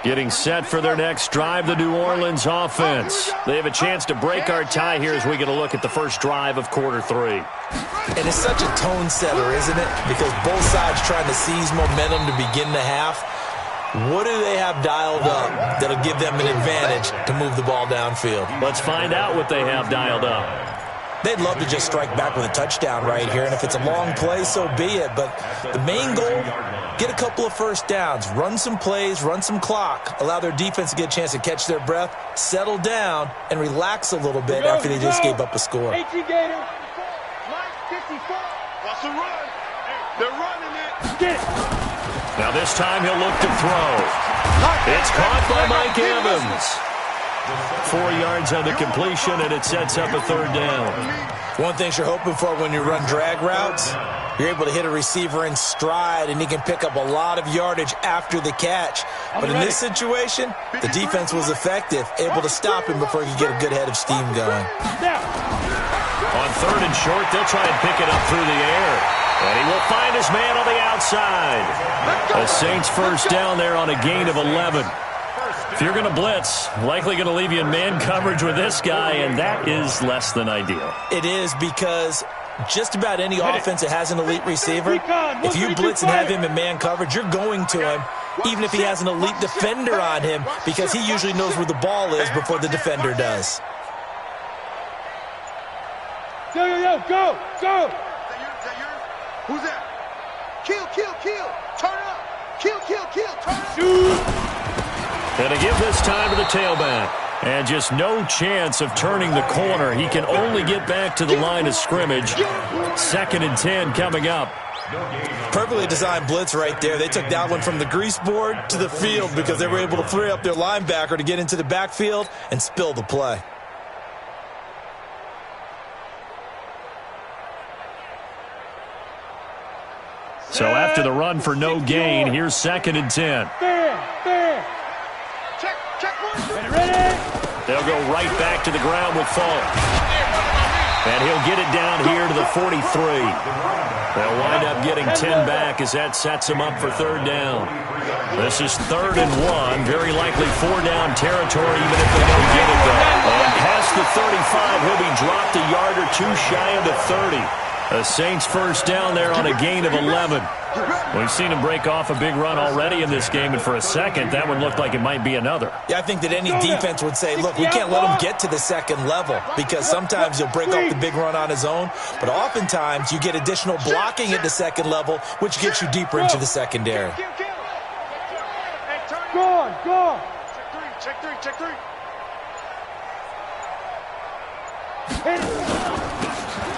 Getting set for their next drive, the New Orleans offense. They have a chance to break our tie here as we get a look at the first drive of quarter 3. And it's such a tone setter, isn't it? Because both sides trying to seize momentum to begin the half. What do they have dialed up that'll give them an advantage to move the ball downfield? Let's find out what they have dialed up. They'd love to just strike back with a touchdown right here, and if it's a long play, so be it. But the main goal, get a couple of first downs, run some plays, run some clock, allow their defense to get a chance to catch their breath, settle down, and relax a little bit after they just gave up a score. Watch the run. They're running it. Get it. Now this time he'll look to throw. It's caught by Mike Evans. 4 yards on the completion, and it sets up a third down. One thing you're hoping for when you run drag routes, you're able to hit a receiver in stride, and he can pick up a lot of yardage after the catch. But in this situation, the defense was effective, able to stop him before he could get a good head of steam going. On 3rd and short, they'll try and pick it up through the air. And he will find his man on the outside. The Saints first down there on a gain of 11. If you're going to blitz, likely going to leave you in man coverage with this guy, and that is less than ideal. It is, because just about any offense that has an elite receiver, if you blitz and have him in man coverage, you're going to him, even if he has an elite defender on him, because he usually knows where the ball is before the defender does. Go, go. Who's that? Kill. Turn up. Kill. Turn up. Shoot. And to give this time to the tailback. And just no chance of turning the corner. He can only get back to the line of scrimmage. 2nd and 10 coming up. Perfectly designed blitz right there. They took that one from the grease board to the field because they were able to free up their linebacker to get into the backfield and spill the play. So after the run for no gain, here's 2nd and 10. Fair. Check. Ready. They'll go right back to the ground with Falk. And he'll get it down here to the 43. They'll wind up getting 10 back as that sets them up for 3rd down. This is 3rd and 1. Very likely 4-down territory even if they don't get it though. And past the 35, he'll be dropped a yard or two shy of the 30. The Saints first down there on a gain of 11. We've seen him break off a big run already in this game, and for a second, that one looked like it might be another. Yeah, I think that any defense would say, look, we can't let him get to the 2nd level, because sometimes he'll break off the big run on his own, but oftentimes you get additional blocking at the 2nd level, which gets you deeper into the secondary. Go. Check three. Hit it.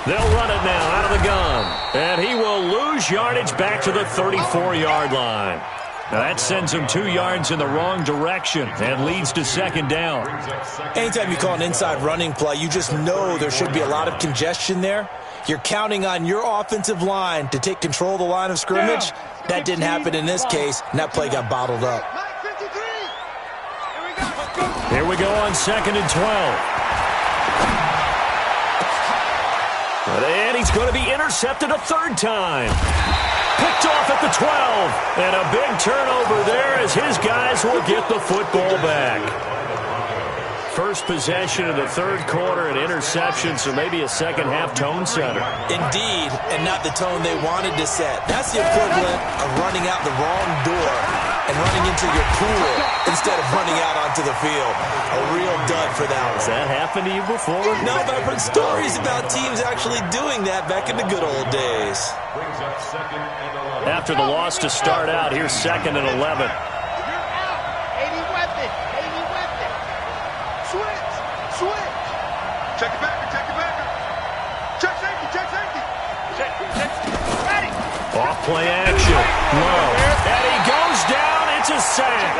They'll run it now out of the gun. And he will lose yardage back to the 34-yard line. Now that sends him 2 yards in the wrong direction and leads to 2nd down. Anytime you call an inside running play, you just know there should be a lot of congestion there. You're counting on your offensive line to take control of the line of scrimmage. That didn't happen in this case, and that play got bottled up. Here we go on 2nd and 12. And he's going to be intercepted a 3rd time. Picked off at the 12. And a big turnover there as his guys will get the football back. First possession of the 3rd quarter, an interception, so maybe a second-half tone setter. Indeed, and not the tone they wanted to set. That's the equivalent of running out the wrong door and running into your pool instead of running out onto the field. A real dud for that one. Has that happened to you before? No, but I've heard stories about teams actually doing that back in the good old days. After the loss to start out, here's 2nd and 11. Check it back. Check safety. Ready. Off play action. Low. And he goes down. It's a sack.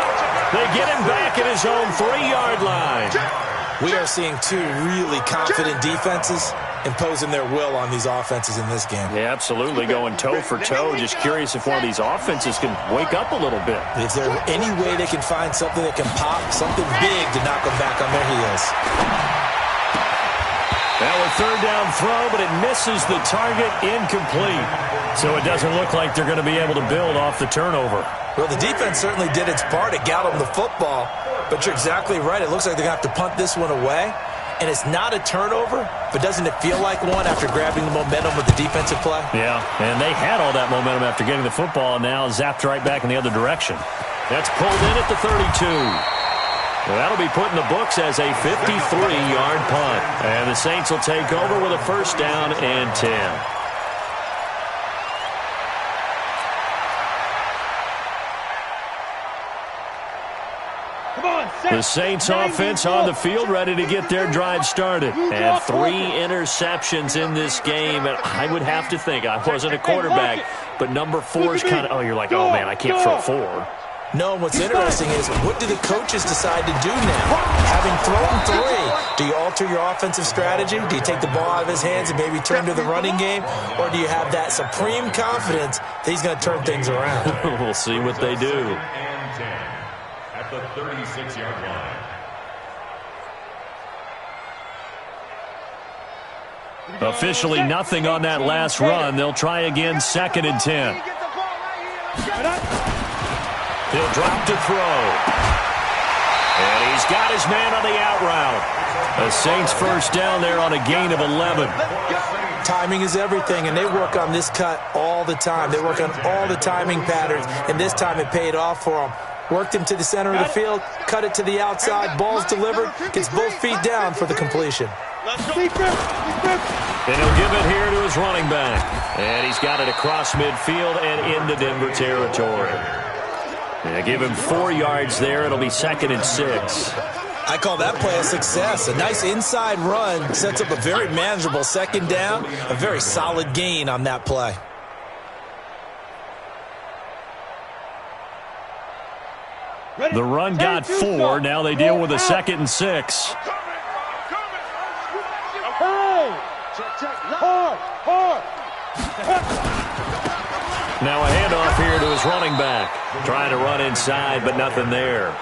They get him back at his own 3-yard line. We are seeing 2 really confident defenses imposing their will on these offenses in this game. Yeah, absolutely. Going toe for toe. Just curious if one of these offenses can wake up a little bit. If there's any way they can find something that can pop, something big to knock them back on their heels. Now a third down throw, but it misses the target, incomplete. So it doesn't look like they're going to be able to build off the turnover. Well, the defense certainly did its part. It got them the football. But you're exactly right. It looks like they're going to have to punt this one away. And it's not a turnover, but doesn't it feel like one after grabbing the momentum with the defensive play? Yeah, and they had all that momentum after getting the football, and now zapped right back in the other direction. That's pulled in at the 32. Well, that'll be put in the books as a 53-yard punt. And the Saints will take over with a first down and 10. The Saints offense on the field, ready to get their drive started. And 3 interceptions in this game. And I would have to think, I wasn't a quarterback, but number 4 is kind of, oh, you're like, oh, man, I can't throw 4. No, and what's interesting is, what do the coaches decide to do now? Having thrown 3, do you alter your offensive strategy? Do you take the ball out of his hands and maybe turn to the running game? Or do you have that supreme confidence that he's going to turn things around? We'll see what they do. At the 36-yard line. Officially nothing on that last run. They'll try again, 2nd and 10. He'll drop to throw. And he's got his man on the out route. The Saints first down there on a gain of 11. Timing is everything, and they work on this cut all the time. They work on all the timing patterns, and this time it paid off for them. Worked him to the center of the field, cut it to the outside, ball's delivered, gets both feet down for the completion. And he'll give it here to his running back. And he's got it across midfield and into Denver territory. Yeah, give him 4 yards there. It'll be 2nd and 6. I call that play a success. A nice inside run sets up a very manageable 2nd down. A very solid gain on that play. The run got 4. Now they deal with a 2nd and 6. Now a handoff here to his running back. Trying to run inside, but nothing there.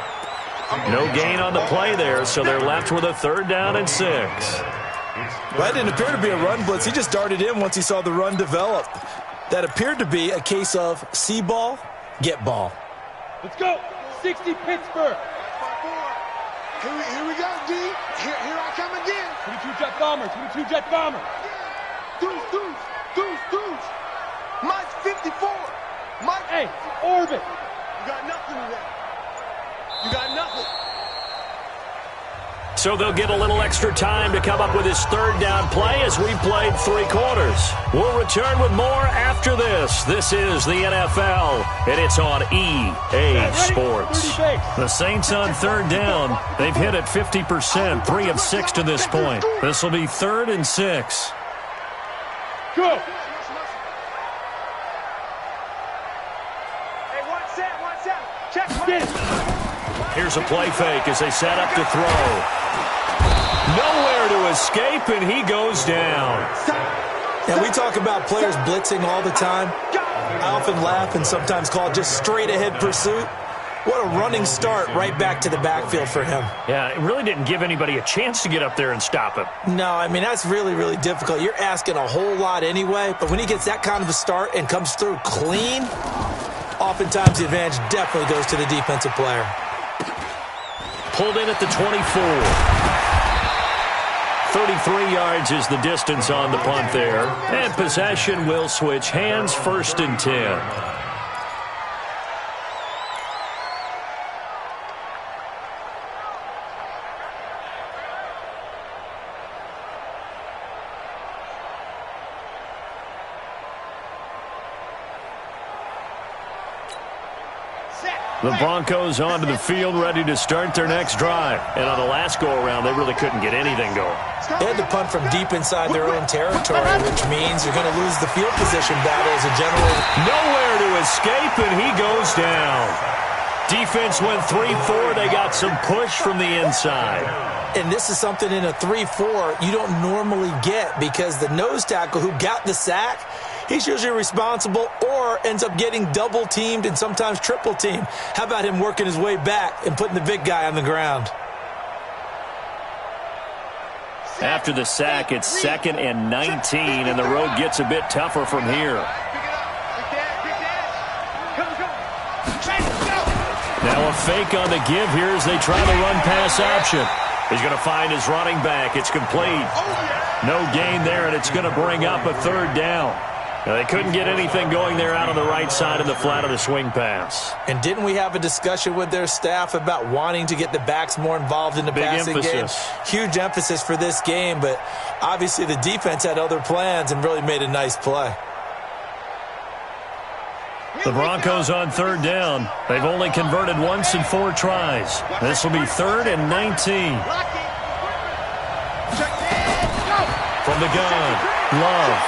No gain on the play there, so they're left with a 3rd down and 6. Well, it didn't appear to be a run blitz. He just darted in once he saw the run develop. That appeared to be a case of see ball, get ball. Let's go. 60 Pittsburgh. Here we go, D. Here I come again. 22 jet bomber. 22 jet bomber. Deuce. Mike's 54. Mike. Hey, orbit. You got nothing today. You got nothing. So they'll get a little extra time to come up with his 3rd down play as we played 3 quarters. We'll return with more after this. This is the NFL, and it's on EA Sports. The Saints on 3rd down. They've hit it 50%, 3 of 6 to this point. This will be 3rd and 6. Go. Hey, watch that. Check. Get it. Here's a play fake as they set up to throw. Nowhere to escape, and he goes down. Now, we talk about players blitzing all the time. I often laugh and sometimes call it just straight-ahead pursuit. What a running start right back to the backfield for him. Yeah, it really didn't give anybody a chance to get up there and stop him. No, I mean, that's really, really difficult. You're asking a whole lot anyway, but when he gets that kind of a start and comes through clean, oftentimes the advantage definitely goes to the defensive player. Pulled in at the 24. 33 yards is the distance on the punt there. And possession will switch hands, 1st and 10. The Broncos onto the field, ready to start their next drive. And on the last go-around, they really couldn't get anything going. They had to punt from deep inside their own territory, which means you're going to lose the field position battle as a general. Nowhere to escape, and he goes down. Defense went 3-4. They got some push from the inside. And this is something in a 3-4 you don't normally get because the nose tackle who got the sack, he's usually responsible or ends up getting double-teamed and sometimes triple-teamed. How about him working his way back and putting the big guy on the ground? After the sack, it's 2nd and 19, and the road gets a bit tougher from here. Now a fake on the give here as they try the run-pass option. He's going to find his running back. It's complete. No gain there, and it's going to bring up a 3rd down. Now, they couldn't get anything going there out on the right side of the flat of the swing pass. And didn't we have a discussion with their staff about wanting to get the backs more involved in the passing game? Huge emphasis for this game, but obviously the defense had other plans and really made a nice play. The Broncos on 3rd down. They've only converted once in 4 tries. This will be 3rd and 19. From the gun, Love.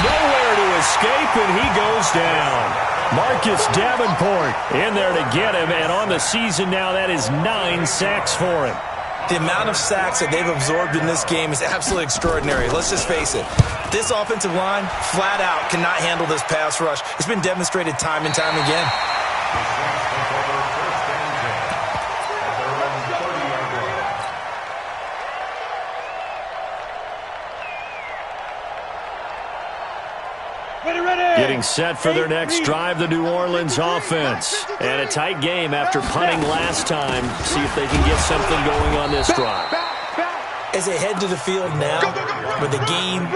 Nowhere to escape, and he goes down. Marcus Davenport in there to get him, and on the season now, that is 9 sacks for him. The amount of sacks that they've absorbed in this game is absolutely extraordinary. Let's just face it. This offensive line, flat out, cannot handle this pass rush. It's been demonstrated time and time again. Getting set for their next drive, the New Orleans offense. And a tight game after punting last time. See if they can get something going on this drive. As they head to the field now, with the game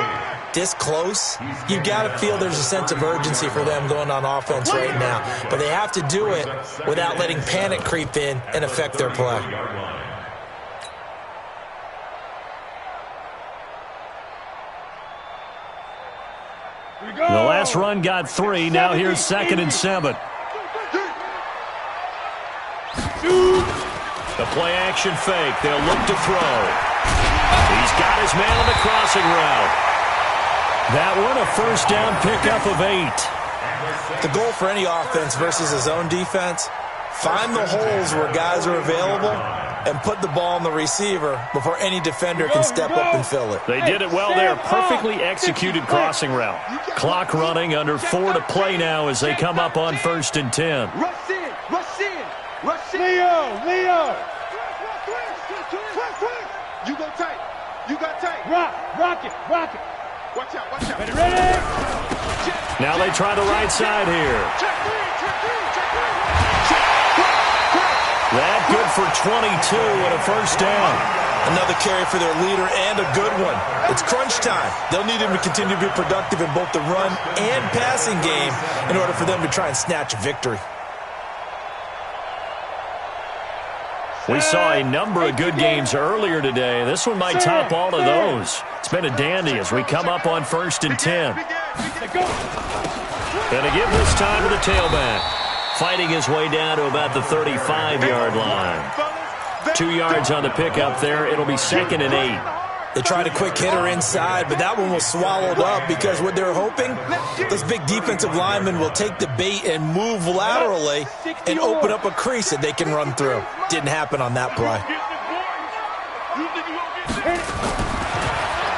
this close, you've got to feel there's a sense of urgency for them going on offense right now. But they have to do it without letting panic creep in and affect their play. The last run got 3. Now here's 2nd and 7. The play-action fake. They'll look to throw. He's got his man on the crossing route. That one, a 1st down pickup of 8. The goal for any offense versus his own defense, find the holes where guys are available and put the ball on the receiver before any defender can step up and fill it. They did it well there. Perfectly executed crossing route. Clock running, under 4 to play now as they come up on 1st and 10. Rush in, rush in, rush in. Leo. You go tight. You got tight. Rock it. Watch out. Ready? Now they try the right side here. That good for 22 and a 1st down. Another carry for their leader and a good one. It's crunch time. They'll need him to continue to be productive in both the run and passing game in order for them to try and snatch a victory. We saw a number of good games earlier today. This one might top all of those. It's been a dandy as we come up on 1st and 10. Gonna give this time to the tailback. Fighting his way down to about the 35-yard line. 2 yards on the pickup there. It'll be 2nd and 8. They tried a quick hitter inside, but that one was swallowed up because what they're hoping, those big defensive linemen will take the bait and move laterally and open up a crease that they can run through. Didn't happen on that play.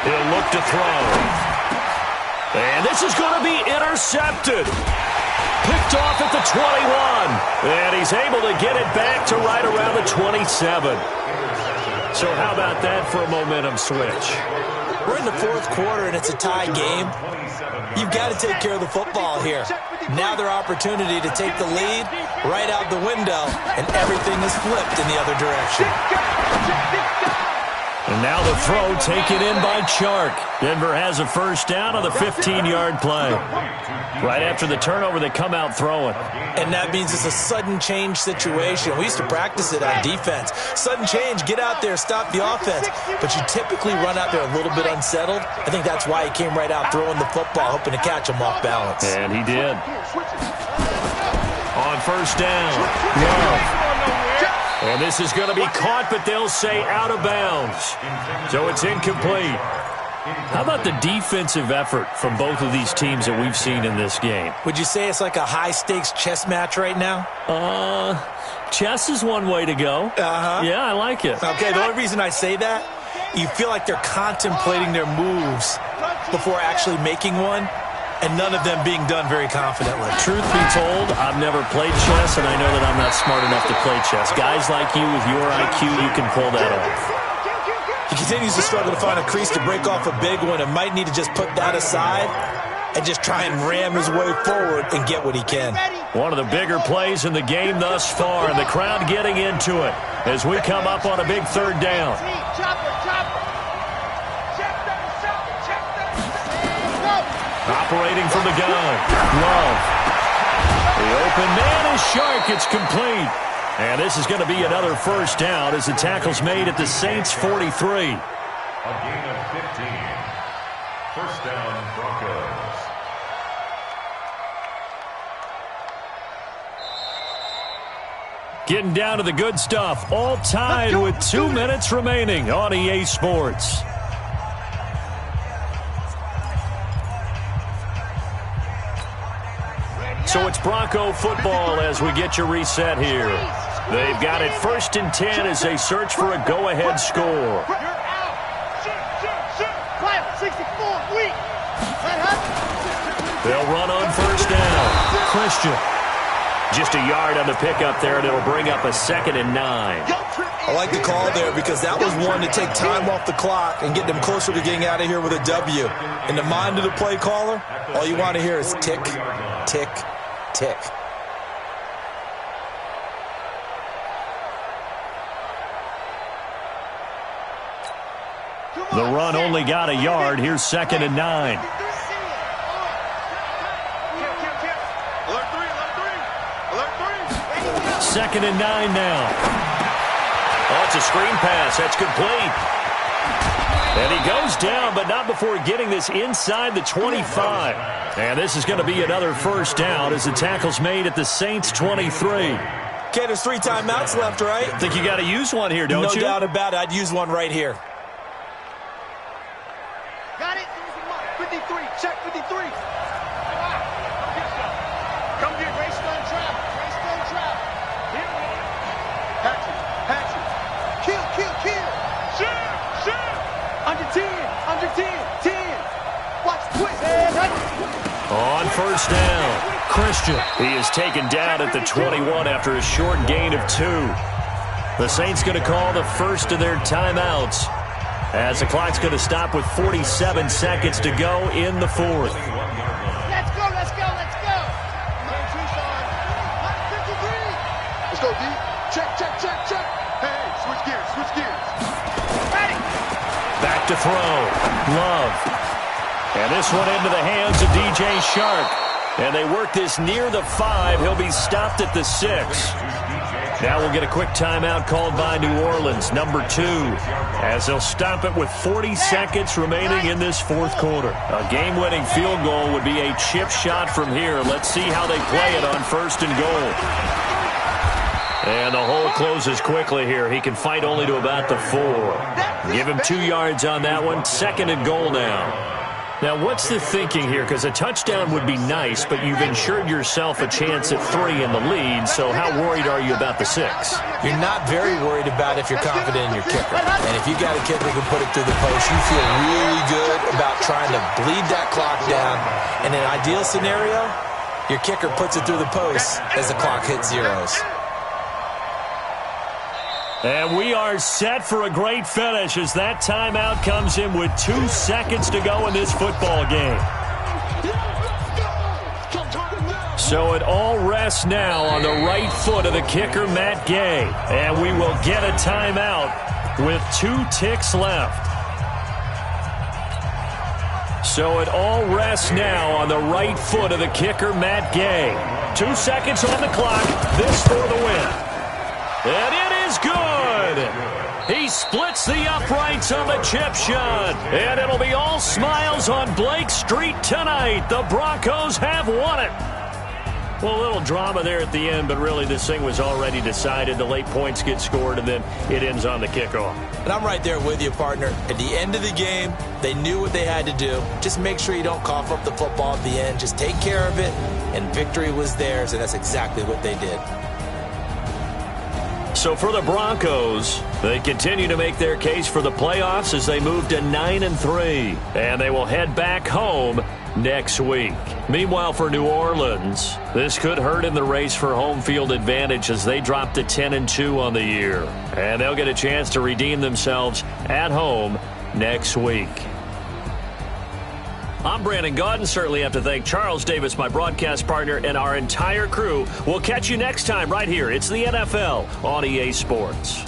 He'll look to throw. And this is going to be intercepted. Picked off at the 21. And he's able to get it back to right around the 27. So how about that for a momentum switch? We're in the 4th quarter, and it's a tie game. You've got to take care of the football here. Now their opportunity to take the lead right out the window, and everything is flipped in the other direction. And now the throw taken in by Chark. Denver has a 1st down on the 15-yard play. Right after the turnover, they come out throwing. And that means it's a sudden change situation. We used to practice it on defense. Sudden change, get out there, stop the offense. But you typically run out there a little bit unsettled. I think that's why he came right out throwing the football, hoping to catch him off balance. And he did. On 1st down, Love. And this is going to be caught, but they'll say out of bounds. So it's incomplete. How about the defensive effort from both of these teams that we've seen in this game? Would you say it's like a high-stakes chess match right now? Chess is one way to go. Yeah, I like it. Okay, the only reason I say that, you feel like they're contemplating their moves before actually making one, and none of them being done very confidently. Truth be told, I've never played chess, and I know that I'm not smart enough to play chess. Guys like you with your IQ, you can pull that off. He continues to struggle to find a crease to break off a big one and might need to just put that aside and just try and ram his way forward and get what he can. One of the bigger plays in the game thus far, and the crowd getting into it as we come up on a big third down. Operating from the gun, Love. The open man is Shark. It's complete. And this is going to be another first down as the tackle's made at the Saints' 43. A gain of 15. First down, Broncos. Getting down to the good stuff. All tied with 2 minutes remaining on EA Sports. So it's Bronco football as we get your reset here. They've got it 1st and 10 as they search for a go-ahead score. They'll run on first down. Christian. Just a yard on the pickup there, and it'll bring up a 2nd and 9. I like the call there because that was one to take time off the clock and get them closer to getting out of here with a W. In the mind of the play caller, all you want to hear is tick, tick, tick. The run only got a yard. Here's 2nd and 9. Second and 9 now. Oh, it's a screen pass. That's complete. And he goes down, but not before getting this inside the 25. And this is going to be another first down as the tackle's made at the Saints' 23. Okay, there's 3 timeouts left, right? I think you got to use one here, don't you? No doubt about it. I'd use one right here. Got it. 53. Check 53. Come get Raceland trap. Raceland trap. Hatchet. Kill. Shoot. Under 10. 10. Watch twist. On first down, Christian. He is taken down at the 21 after a short gain of 2. The Saints going to call the first of their timeouts as the clock's going to stop with 47 seconds to go in the 4th. Let's go. Let's go, D. Check. Hey, switch gears. Ready. Back to throw. Love. And this one into the hands of DJ Shark. And they work this near the 5. He'll be stopped at the 6. Now we'll get a quick timeout called by New Orleans, number 2, as they'll stop it with 40 seconds remaining in this 4th quarter. A game-winning field goal would be a chip shot from here. Let's see how they play it on 1st and goal. And the hole closes quickly here. He can fight only to about the 4. Give him 2 yards on that one. 2nd and goal now. Now, what's the thinking here? Because a touchdown would be nice, but you've ensured yourself a chance at 3 in the lead, so how worried are you about the 6? You're not very worried about if you're confident in your kicker. And if you got a kicker who can put it through the post, you feel really good about trying to bleed that clock down. In an ideal scenario, your kicker puts it through the post as the clock hits zeros. And we are set for a great finish as that timeout comes in with 2 seconds to go in this football game. So it all rests now on the right foot of the kicker, Matt Gay. And we will get a timeout with 2 ticks left. So it all rests now on the right foot of the kicker, Matt Gay. 2 seconds on the clock. This for the win. And it is good. He splits the uprights on the chip shot. And it'll be all smiles on Blake Street tonight. The Broncos have won it. Well, a little drama there at the end, but really this thing was already decided. The late points get scored, and then it ends on the kickoff. And I'm right there with you, partner. At the end of the game, they knew what they had to do. Just make sure you don't cough up the football at the end. Just take care of it, and victory was theirs, and that's exactly what they did. So for the Broncos, they continue to make their case for the playoffs as they move to 9-3. And they will head back home next week. Meanwhile, for New Orleans, this could hurt in the race for home field advantage as they drop to 10-2 on the year. And they'll get a chance to redeem themselves at home next week. I'm Brandon Gaudin. Certainly have to thank Charles Davis, my broadcast partner, and our entire crew. We'll catch you next time right here. It's the NFL on EA Sports.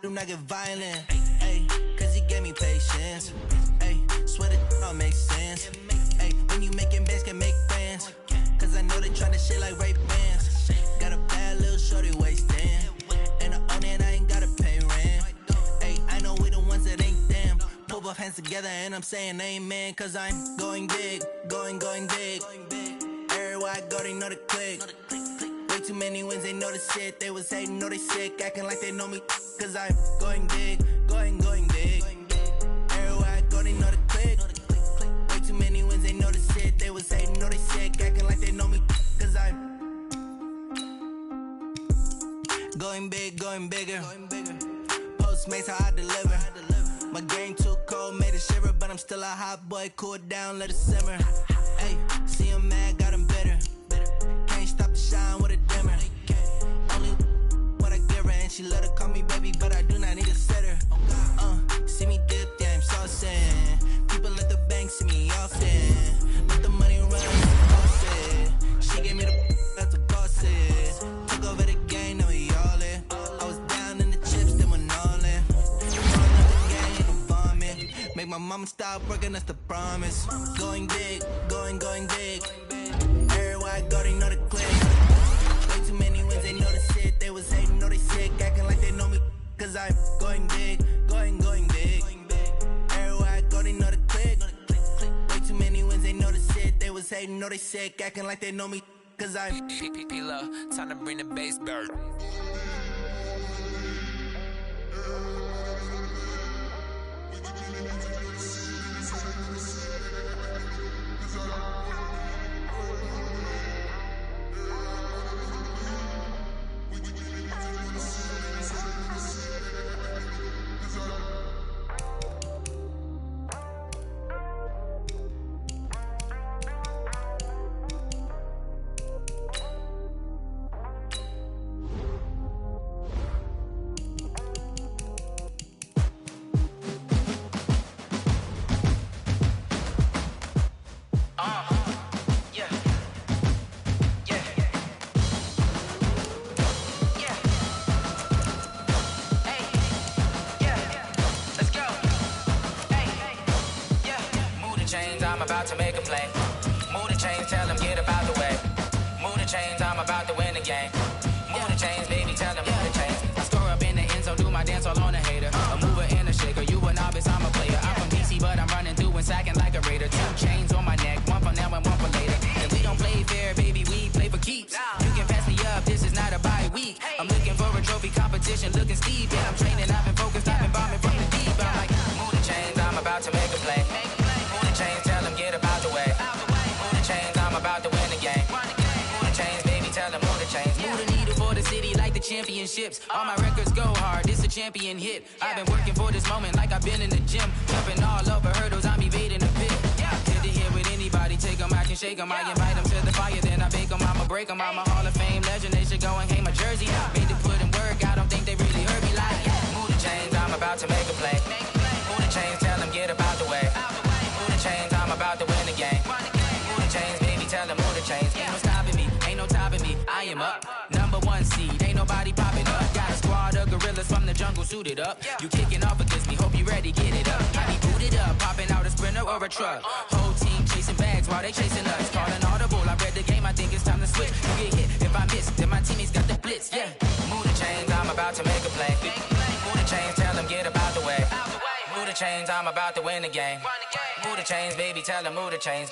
Not get violent, ayy, cause he gave me patience, ayy, swear that all makes sense, ayy, when you making bands can make friends, cause I know they tryna shit like Ray Bans, got a bad little shorty wasting, and I own it, I ain't gotta pay rent, ayy, I know we the ones that ain't them, put both hands together and I'm saying amen, cause I'm going big, going big, everywhere I go they know the click, way too many wins, they know the shit, they was hating, know they sick, acting like they know me, cause I'm going big, going big. Everywhere I go, they know the click. Way too many wins, they know the shit. They was hating, know they sick, acting like they know me, cause I'm going big, going bigger. Postmates, how I deliver. My game too cold, made it shiver, but I'm still a hot boy. Cool down, let it simmer. Hey, see him mad, got him bitter. Can't stop the shine with a dimmer. Only what I give her, and she let her call me baby, but I do not need a setter. See me dip, yeah, I'm saucing. People at the bank see me often. Let the money run, boss it. She gave me the that's the boss it. Took over the game, now we all in. I was down in the chips, then went all in. Rolling up the game, I'm bombing. Make my mama stop working, that's the promise. Going big, going big. Everywhere I go, they know the click. Way too many wins, they know the shit. They was hating, know they sick, acting like they know me. Cause I'm going big, going big. Everywhere I go, they know the click. Way too many wins, they know the shit. They was hating, know they sick, acting like they know me. Cause I'm P-P-P-Low, time to bring the bass bird. About to make a play. Move the chains, tell them get about the way. Move the chains, I'm about to win the game. Move the chains, baby, tell them move the chains. I score up in the end zone, do my dance all on a hater. A mover and a shaker, you a novice, I'm a player. I'm from DC, but I'm running through and sacking like a raider. 2 chains on my neck, one for now and one for later. And we don't play fair, baby, we play for keeps. You can pass me up, this is not a bye week. I'm looking for a trophy competition, looking steep. Yeah, I'm training, I've been focused, I've been bombing from the deep. I'm like, move the chains, I'm about to make a play. Move the chains, tell them get about the way. Move the chains, I'm about to win the game. Move the chains, baby, tell them move the chains. Move the needle for the city like the champion. championships. All my records go hard, this a champion hit. I've been working for this moment like I've been in the gym. Jumping all over hurdles, I'm evading the pit. Good to hear with anybody, take them, I can shake them. I invite them to the fire, then I bake them, I'ma break them. I'm a Hall of Fame legend, they should go and hang my jersey. Made to put in work, I don't think they really heard me like, move the chains, I'm about to make a play. Move the chains, tell them get up out the way. Move the chains, I'm about to win the game. Move the chains, baby, tell them move the chains. Ain't no stopping me, ain't no topping me, I am up. Number one seed, ain't nobody popping up. Got a squad of gorillas from the jungle suited up. You kicking off against me, hope you ready, get it up. I be booted up, popping out a Sprinter or a truck. Whole team chasing bags while they chasing us. Calling audible, I read the game, I think it's time to switch. You get hit, if I miss, then my teammates got the blitz, yeah. Move the chains, I'm about to make a play. Move the chains, tell them get up out the way. Move the chains, I'm about to win the game. Move the chains, baby, tell them move the chains.